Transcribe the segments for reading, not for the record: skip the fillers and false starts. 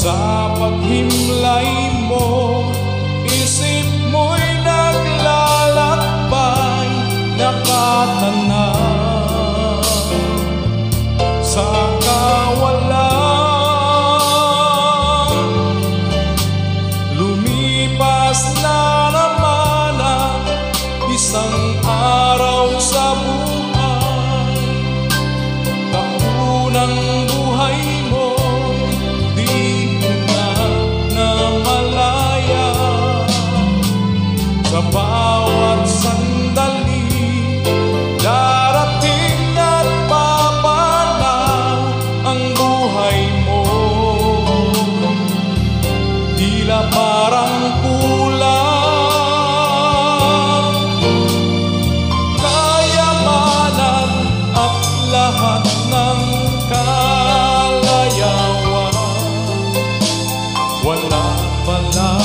Sa paghimlay mo, isip mo'y naglalakbay, nakatanaw sa kawalan. Lumipas na naman ang isang araw sa buhay. Taunang buhay mo, sa bawat sandali, darating at papanaw ang buhay mo. Tila parang kulang kayamanan at lahat ng kalayawan. Wala pala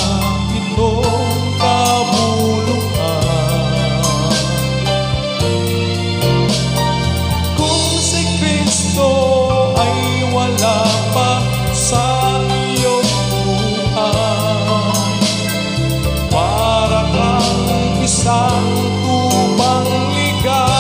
itong sa iyong buhay. Para kang isang tubang ligaw.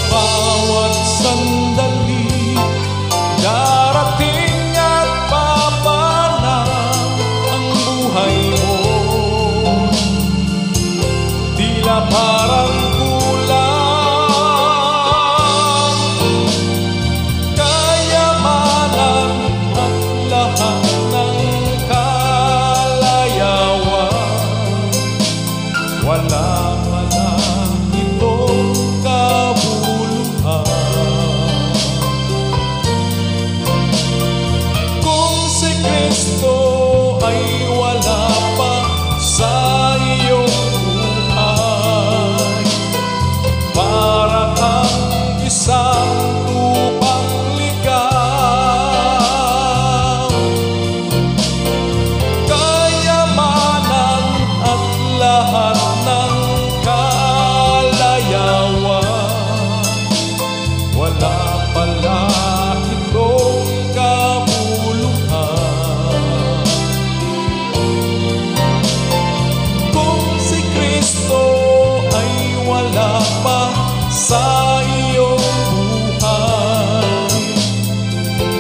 Bawat sandali, darating at papanaw ang buhay mo. Tila parang kulang kayamanan at lahat ng kalayawan. Wala pala itong kung si Kristo ay wala pa sa iyong buhay. Para kang isang tupang ligaw. Kayamanan at lahat ng kalayawan. Wala pala itong kabuluhan. Kung si Kristo ay wala pa sa iyong buhay.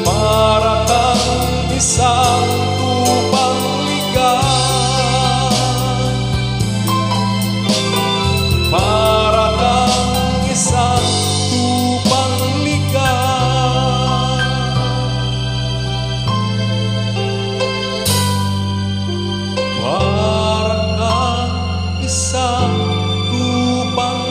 Para kang isang tupang ligaw. Para kang isang tupang ligaw. Para kang isang tupang